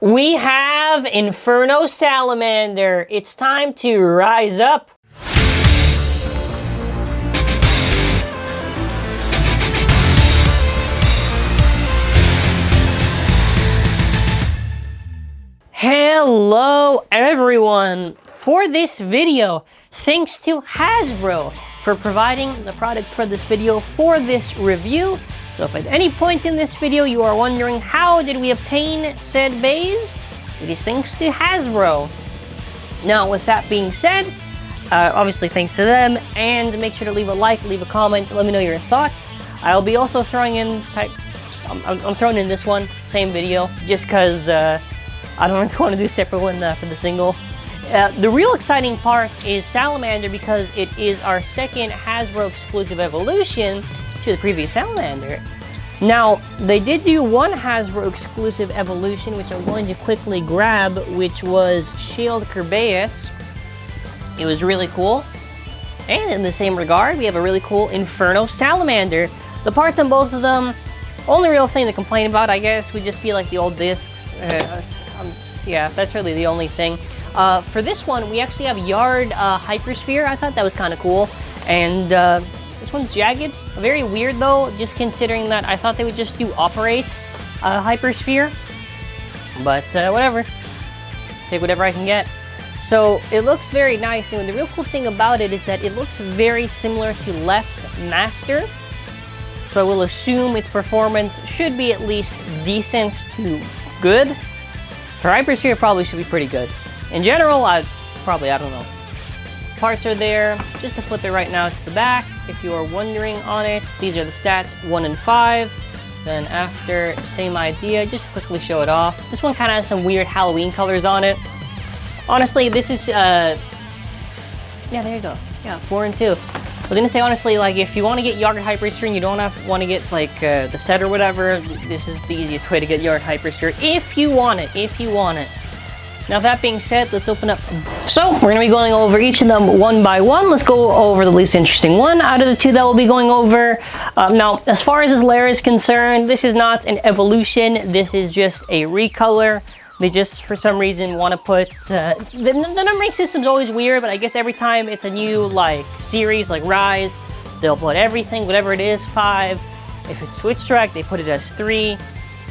We have Inferno Salamander. It's time to rise up. Hello everyone! For this video, thanks to Hasbro for providing the product for this video for this review. So if at any point in this video you are wondering how did we obtain said bays, it is thanks to Hasbro. Now with that being said, obviously thanks to them, and make sure to leave a like, leave a comment, let me know your thoughts. I'll be also throwing in, I'm throwing in this one, same video, just because I don't really want to do a separate one for the single. The real exciting part is Salamander because it is our second Hasbro exclusive evolution to the previous Salamander. Now, they did do one Hasbro exclusive evolution, which I'm going to quickly grab, which was Shield Kerbeus. It was really cool. And in the same regard, we have a really cool Inferno Salamander. The parts on both of them, only real thing to complain about, I guess, would just be like the old discs. Yeah, that's really the only thing. For this one, we actually have Yard Hypersphere. I thought that was kind of cool. And this one's Jagged. Very weird though, just considering that I thought they would just do Operate Hypersphere. But whatever. Take whatever I can get. So it looks very nice, and the real cool thing about it is that it looks very similar to Left Master. So I will assume its performance should be at least decent to good. For Hypersphere, it probably should be pretty good. In general, I don't know. Parts are there. Just to flip it right now to the back, if you are wondering on it, these are the stats, 1 and 5. Then after, same idea, just to quickly show it off. This one kind of has some weird Halloween colors on it. Honestly, this is, yeah, there you go. Yeah, 4 and 2. I was gonna say, honestly, like, if you want to get Yard Hypersphere and you don't want to get, like, the set or whatever, this is the easiest way to get Yard Hypersphere, if you want it, Now, that being said, let's open up. So, we're gonna be going over each of them one by one. Let's go over the least interesting one out of the two that we'll be going over. Now, as far as this layer is concerned, this is not an evolution, this is just a recolor. They just, for some reason, want to put, the numbering system's always weird, but I guess every time it's a new, like, series, like Rise, they'll put everything, whatever it is, 5. If it's Switch Strike, they put it as 3.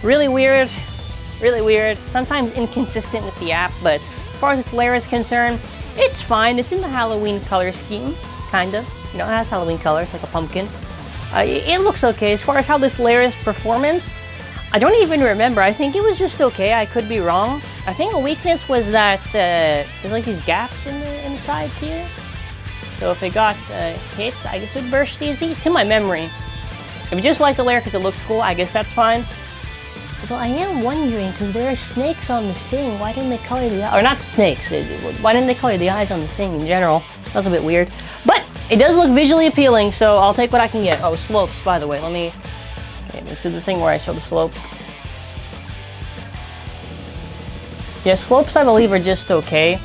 Really weird, sometimes inconsistent with the app, but as far as its layer is concerned, it's fine. It's in the Halloween color scheme, kind of. You know, it has Halloween colors, like a pumpkin. It looks okay. As far as how this layer is performance, I don't even remember. I think it was just okay. I could be wrong. I think a weakness was that there's like these gaps in the sides here. So if it got hit, I guess it would burst easy, to my memory. If you just like the layer because it looks cool, I guess that's fine. Although I am wondering, because there are snakes on the thing, why didn't they color the eyes? Or not snakes, why didn't they color the eyes on the thing in general? That's a bit weird. But it does look visually appealing, so I'll take what I can get. Oh, slopes, by the way. Okay, this is the thing where I show the slopes. Yeah, slopes I believe are just okay.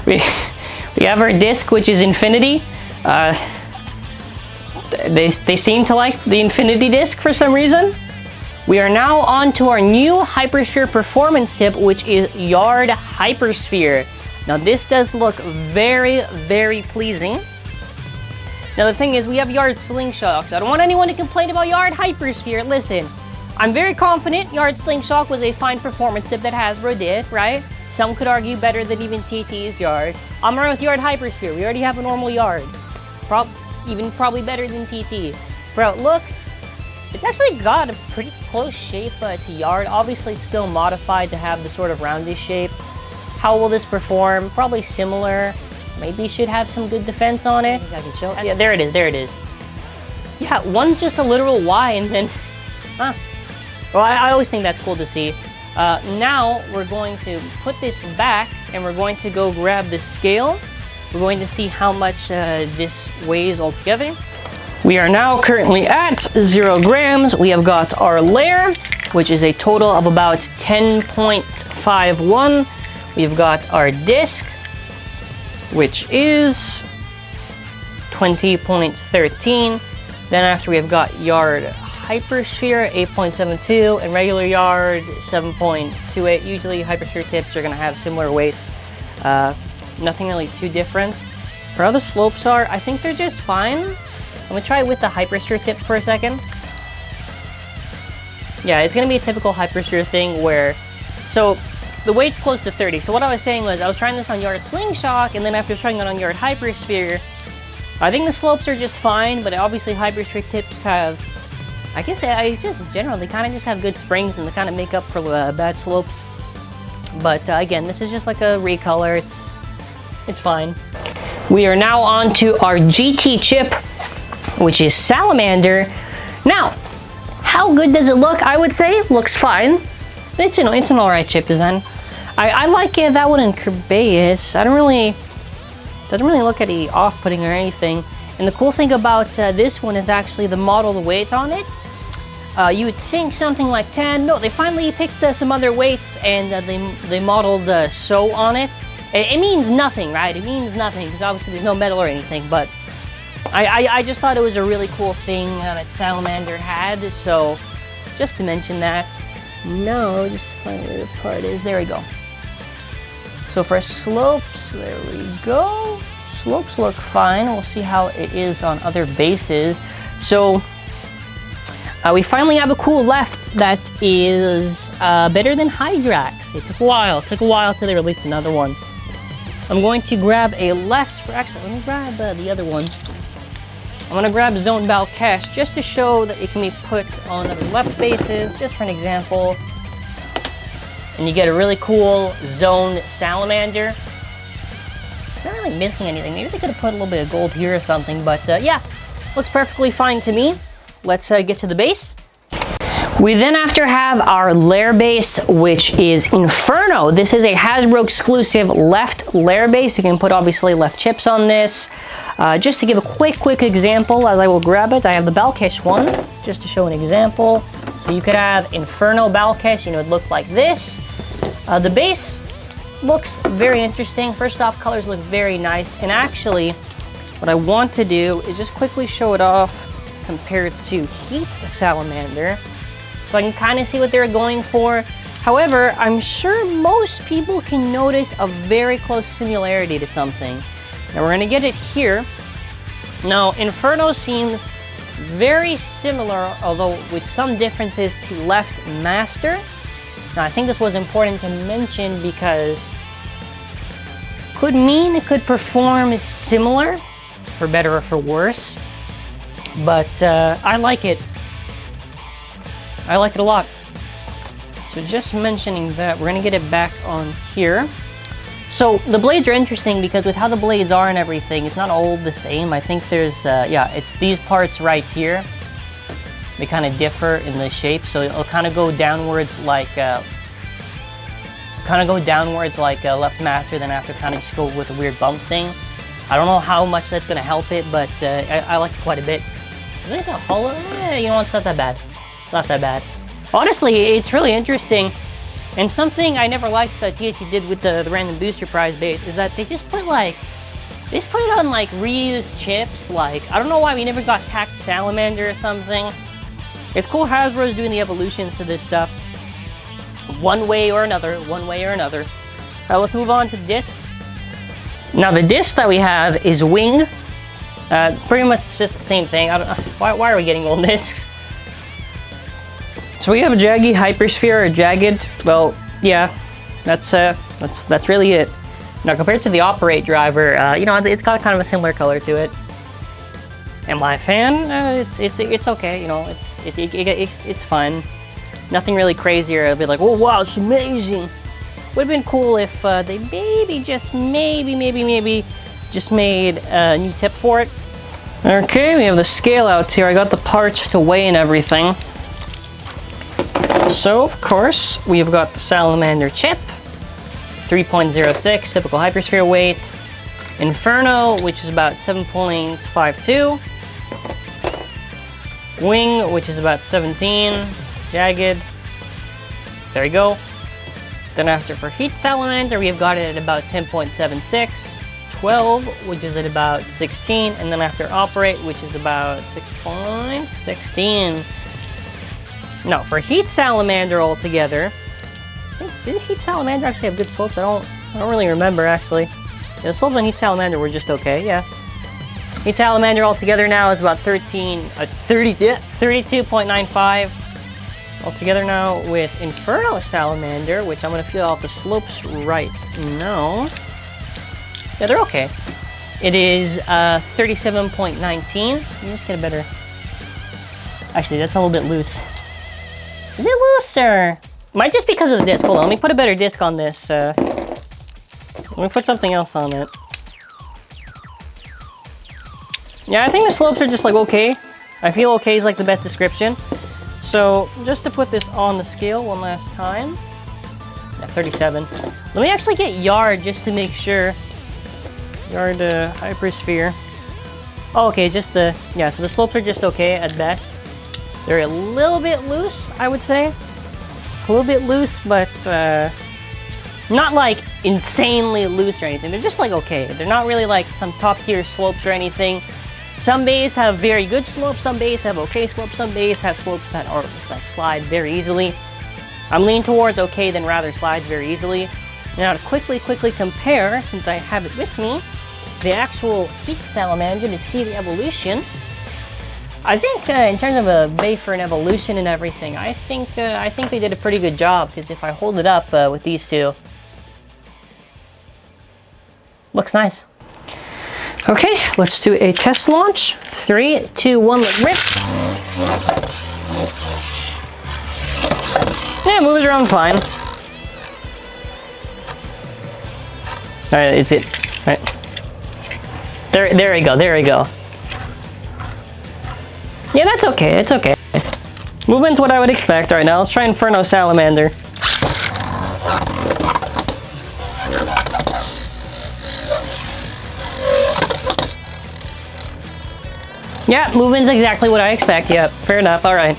We have our disc, which is Infinity. They seem to like the Infinity disc for some reason. We are now on to our new Hypersphere Performance Tip, which is Yard Hypersphere. Now this does look very, very pleasing. Now the thing is, we have Yard Slingshot, so I don't want anyone to complain about Yard Hypersphere. Listen, I'm very confident Yard Slingshot was a fine performance tip that Hasbro did, right? Some could argue better than even TT's Yard. I'm running with Yard Hypersphere. We already have a normal Yard. Probably better than TT. For how it looks, it's actually got a pretty close shape to Yard. Obviously, it's still modified to have the sort of roundish shape. How will this perform? Probably similar. Maybe should have some good defense on it. I can show. Yeah, there it is. Yeah, one's just a literal Y, and then, huh. Well, I always think that's cool to see. Now, we're going to put this back, and we're going to go grab the scale. We're going to see how much this weighs altogether. We are now currently at 0 grams. We have got our layer, which is a total of about 10.51. We've got our disc, which is 20.13. Then after we've got Yard Hypersphere 8.72 and regular yard 7.28. Usually Hypersphere tips are going to have similar weights. Nothing really too different. For how the slopes are, I think they're just fine. I'm going to try it with the Hypersphere tip for a second. Yeah, it's going to be a typical Hypersphere thing where... So, the weight's close to 30. So what I was saying was, I was trying this on yard slingshot, and then after trying it on yard Hypersphere, I think the slopes are just fine, but obviously Hypersphere tips have... I guess I just generally kind of just have good springs and they kind of make up for bad slopes. But again, this is just like a recolor. It's fine. We are now on to our GT chip, which is Salamander. Now, how good does it look? I would say it looks fine. It's an alright chip design. I like it, that one in Kerbeus. Doesn't really look any off-putting or anything. And the cool thing about this one is actually the modeled weight on it. You would think something like 10. No, they finally picked some other weights and they modeled so on it. It means nothing, right? It means nothing because obviously there's no metal or anything. But I just thought it was a really cool thing that Salamander had. So just to mention that. No, just find where the part is. There we go. So for slopes, there we go. Slopes look fine. We'll see how it is on other bases. So we finally have a cool left that is better than Hydrax. It took a while. It took a while till they released another one. I'm going to grab a left for... Actually, let me grab the other one. I'm going to grab Zone Balkesh just to show that it can be put on other left bases, just for an example. And you get a really cool Zone Salamander. Not really missing anything. Maybe they could have put a little bit of gold here or something, but yeah, looks perfectly fine to me. Let's get to the base. We then after have our layer base, which is Inferno. This is a Hasbro exclusive left layer base. You can put obviously left chips on this. Just to give a quick example as I will grab it, I have the Balkesh one, just to show an example. So you could have Inferno Balkesh, you know, it looked like this. The base looks very interesting. First off, colors look very nice. And actually, what I want to do is just quickly show it off compared to Heat Salamander. So I can kind of see what they're going for. However, I'm sure most people can notice a very close similarity to something. Now we're going to get it here. Now, Inferno seems very similar, although with some differences, to Left Master. Now, I think this was important to mention because could mean it could perform similar, for better or for worse. But I like it. I like it a lot. So just mentioning that, we're going to get it back on here. So the blades are interesting because with how the blades are and everything, it's not all the same. I think there's, yeah, it's these parts right here. They kind of differ in the shape, so it'll kind of go downwards like, Left Master, then after kind of just go with a weird bump thing. I don't know how much that's going to help it, but I like it quite a bit. Is it a hollow? You know what, it's not that bad. Not that bad. Honestly, it's really interesting. And something I never liked that THQ did with the random booster prize base is that they just put like, they just put it on like reused chips. Like, I don't know why we never got Tacked Salamander or something. It's cool Hasbro's doing the evolutions to this stuff. One way or another, one way or another. Alright, let's move on to the disc. Now the disc that we have is Wing. Pretty much it's just the same thing. I don't know, why are we getting old discs? So we have a Jagged Hypersphere or Jagged. Well, yeah, that's really it. Now compared to the Operate driver, you know, it's got kind of a similar color to it. Am I a fan? It's okay. You know, it's fun. Nothing really crazy or I'll be like, oh wow, it's amazing. Would have been cool if they maybe just made a new tip for it. Okay, we have the scale outs here. I got the parts to weigh and everything. So, of course, we've got the Salamander chip, 3.06, typical Hypersphere weight. Inferno, which is about 7.52. Wing, which is about 17. Jagged. There you go. Then after for Heat Salamander, we've got it at about 10.76. 12, which is at about 16. And then after Operate, which is about 6.16. No, for Heat Salamander altogether, did Heat Salamander actually have good slopes? I don't really remember, actually. Yeah, the slopes on Heat Salamander were just okay, yeah. Heat Salamander altogether now is about 32.95. Altogether now with Inferno Salamander, which I'm going to feel out the slopes right now. Yeah, they're okay. It is 37.19. Let me just get a better... Actually, that's a little bit loose. Is it loose, or... Might just because of the disc. Hold on, let me put a better disc on this. Let me put something else on it. Yeah, I think the slopes are just like okay. I feel okay is like the best description. So, just to put this on the scale one last time. Yeah, 37. Let me actually get yard just to make sure. Yard Hypersphere. Oh, okay, just the... Yeah, so the slopes are just okay at best. They're a little bit loose, I would say. A little bit loose, but not like insanely loose or anything. They're just like okay. They're not really like some top tier slopes or anything. Some bays have very good slopes, some bays have okay slopes, some bays have slopes that slide very easily. I'm leaning towards okay, then rather slides very easily. Now to quickly compare, since I have it with me, the actual Heat Salamander to see the evolution. I think in terms of a bay for an evolution and everything, I think they did a pretty good job, because if I hold it up with these two, looks nice. Okay, let's do a test launch. 3, 2, 1, let's rip. Yeah, it moves around fine. Alright, it's it. Alright. There we go, there we go. Yeah, that's okay, it's okay. Movement's what I would expect. Alright, now let's try Inferno Salamander. Yeah, movement's exactly what I expect. Yep, fair enough. All right.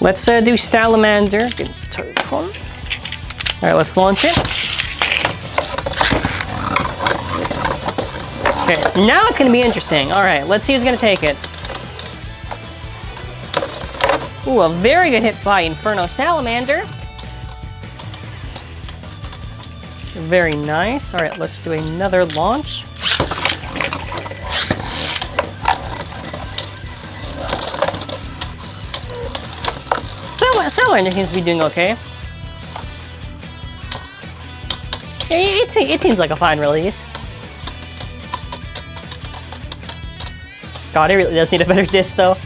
Let's do Salamander against Typhon. All right, let's launch it. Okay, now it's going to be interesting. All right, let's see who's going to take it. Ooh, a very good hit by Inferno Salamander. Very nice. All right, let's do another launch. Salamander seems to be doing okay. Yeah, it seems like a fine release. God, it really does need a better disc though.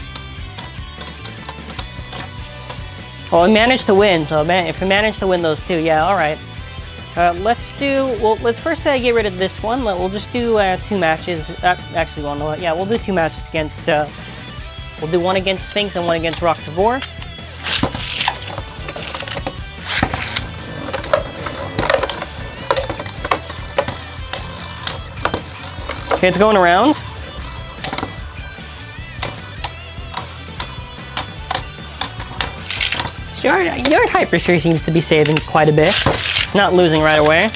Well, it managed to win, so man, if we managed to win those two, yeah, alright. Let's first get rid of this one. We'll just do 2 matches. Actually, well, no, yeah, we'll do 2 matches against, we'll do one against Sphinx and one against Rock Tavor. Okay, it's going around. So your Hypersphere seems to be saving quite a bit. It's not losing right away.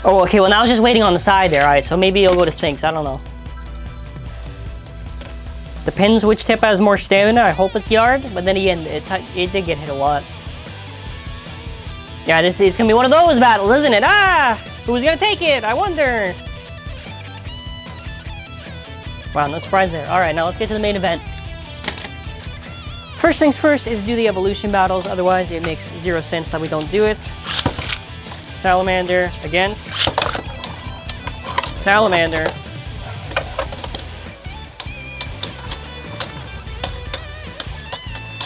Oh, okay, well now I was just waiting on the side there. Alright, so maybe it'll go to Sphinx. I don't know. Depends which tip has more stamina. I hope it's Yard, but then again, it did get hit a lot. Yeah, it's gonna be one of those battles, isn't it? Ah! Who's gonna take it? I wonder. Wow, no surprise there. Alright, now let's get to the main event. First things first is do the evolution battles, otherwise it makes 0 sense that we don't do it. Salamander against Salamander.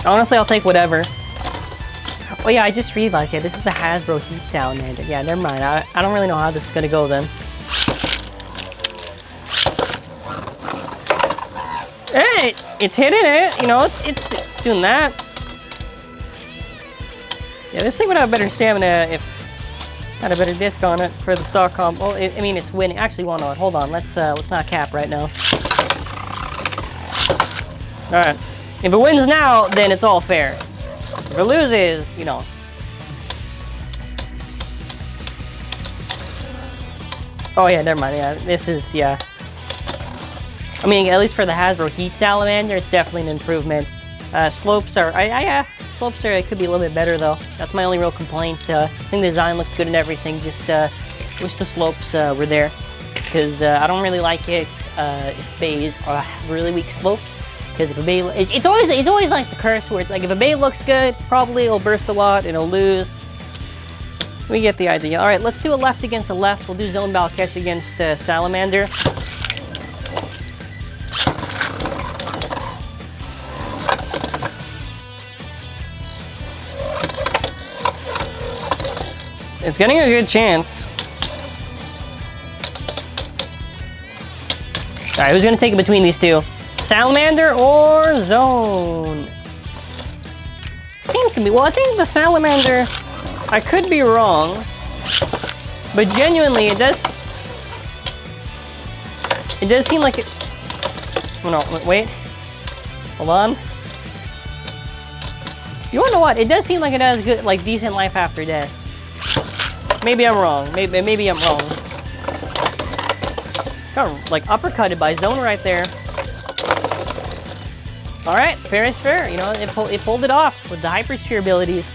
Honestly, I'll take whatever. Oh yeah, I just realized, yeah, this is the Hasbro Heat Salamander. Yeah, never mind. I don't really know how this is gonna go then. Hey, it's hitting it. You know, it's doing that. Yeah, this thing would have better stamina if had a better disc on it for the stock comp. Oh, I mean, it's winning. Actually, well, no, hold on. Let's not cap right now. All right. If it wins now, then it's all fair. If it loses, you know. Oh yeah, never mind. Yeah, this is, yeah. I mean, at least for the Hasbro Heat Salamander, it's definitely an improvement. Slopes are, slopes are, it could be a little bit better though. That's my only real complaint. I think the design looks good and everything, just wish the slopes were there. Because I don't really like it if bays have really weak slopes. Because if a bay, it's always like the curse where it's like if a bay looks good, probably it'll burst a lot and it'll lose. We get the idea. All right, let's do a left against a left. We'll do zone battle catch against Salamander. It's getting a good chance. All right, who's gonna take it between these two? Salamander or zone? Seems to be, well, I think the Salamander, I could be wrong, but genuinely it does seem like it, oh no, wait, hold on. You wanna know what? It does seem like it has good, like decent life after death. Maybe I'm wrong, maybe I'm wrong. Got like uppercutted by zone right there. All right, fair is fair. You know, it pulled it off with the Hypersphere abilities.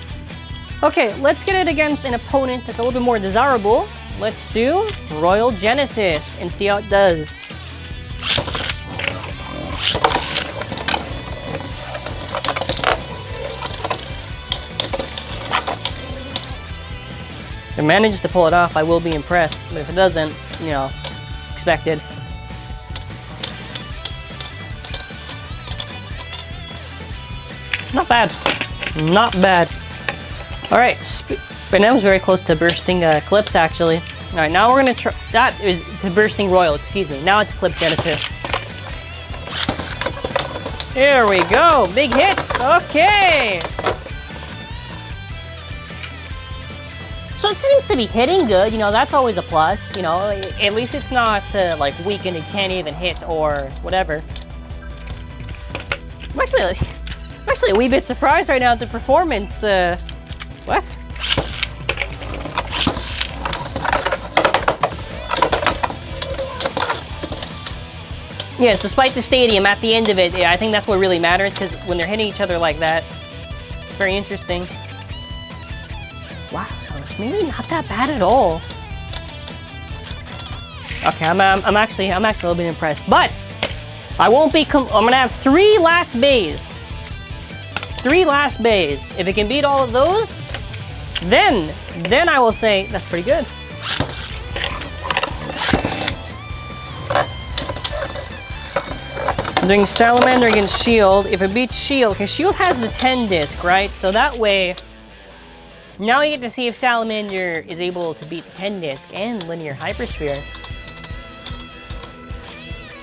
Okay, let's get it against an opponent that's a little bit more desirable. Let's do Royal Genesis and see how it does. If it manages to pull it off, I will be impressed. But if it doesn't, you know, expected. Not bad. Not bad. All right, but now it's very close to bursting Clips, actually. All right, now we're gonna try, that is to bursting Royal, excuse me. Now it's Clip Genesis. Here we go, big hits, okay. So it seems to be hitting good, you know, that's always a plus, you know, at least it's not like weak and it can't even hit or whatever. I'm actually a wee bit surprised right now at the performance. What? Yes, despite the stadium, at the end of it, I think that's what really matters, because when they're hitting each other like that, it's very interesting. Wow, so it's maybe not that bad at all. Okay, I'm actually a little bit impressed, but I won't be. I'm gonna have 3 last bays. 3 last bays. If it can beat all of those, then I will say that's pretty good. I'm doing Salamander against Shield. If it beats Shield, because Shield has the 10 disc, right? So that way, now you get to see if Salamander is able to beat the 10 disc and linear Hypersphere.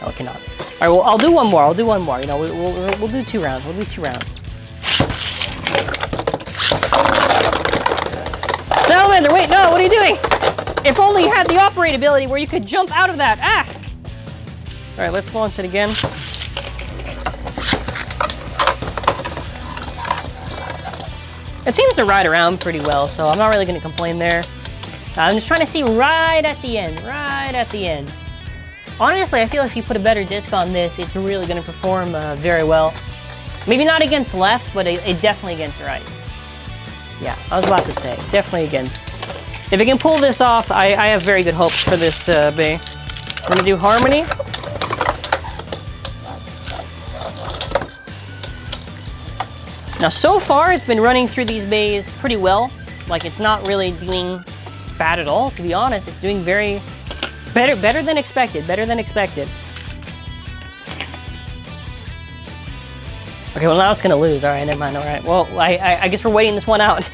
Oh, it cannot. All right, well, I'll do one more. I'll do one more. You know, we'll do 2 rounds. We'll do 2 rounds. Salamander, wait, no, what are you doing? If only you had the operate ability where you could jump out of that. Ah! All right, let's launch it again. It seems to ride around pretty well, so I'm not really going to complain there. I'm just trying to see right at the end. Honestly, I feel if you put a better disc on this, it's really going to perform very well. Maybe not against lefts, but it definitely against rights. Yeah, I was about to say, definitely against. If it can pull this off, I have very good hopes for this bay. We're going to do Harmony. Now, so far, it's been running through these bays pretty well. Like, it's not really doing bad at all, to be honest. It's doing better than expected, Okay, well, now it's gonna lose. All right, never mind, all right. Well, I guess we're waiting this one out.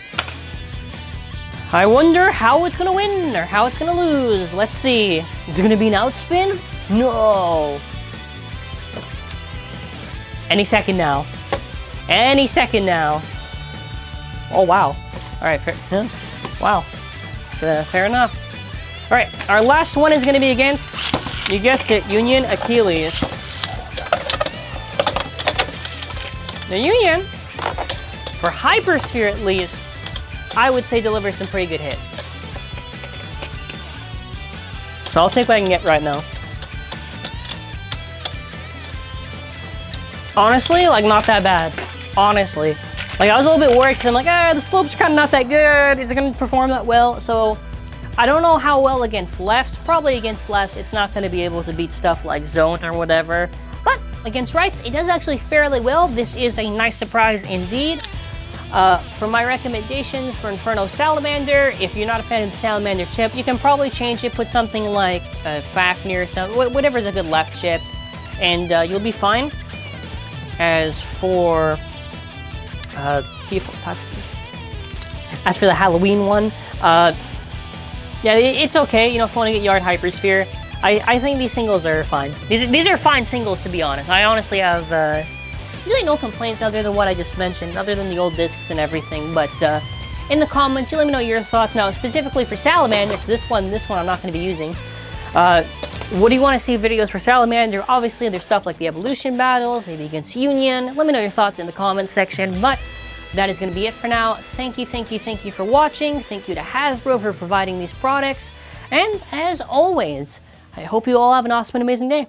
I wonder how it's gonna win or how it's gonna lose. Let's see. Is it gonna be an outspin? No. Any second now. Any second now. Oh, wow. All right, fair. Huh? Wow. It's fair enough. All right, our last one is going to be against, you guessed it, Union Achilles. The Union, for Hypersphere at least, I would say delivers some pretty good hits. So I'll take what I can get right now. Honestly, like, not that bad. Honestly. Like, I was a little bit worried because I'm like, the slopes are kind of not that good. Is it going to perform that well? So, I don't know how well against lefts. Probably against lefts, it's not going to be able to beat stuff like zone or whatever. But against rights, it does actually fairly well. This is a nice surprise indeed. For my recommendations for Inferno Salamander, if you're not a fan of the Salamander chip, you can probably change it, put something like Fafnir or something, whatever's a good left chip, and you'll be fine. As for the Halloween one, yeah, it's okay, you know, if you want to get Yard Hypersphere. I think these singles are fine. These are fine singles, to be honest. I honestly have really no complaints other than what I just mentioned, other than the old discs and everything. But in the comments, you let me know your thoughts. Now, specifically for Salamander, because this one I'm not going to be using. What do you want to see videos for Salamander? Obviously, there's stuff like the evolution battles, maybe against Union. Let me know your thoughts in the comments section. But that is going to be it for now. Thank you for watching. Thank you to Hasbro for providing these products. And as always, I hope you all have an awesome and amazing day.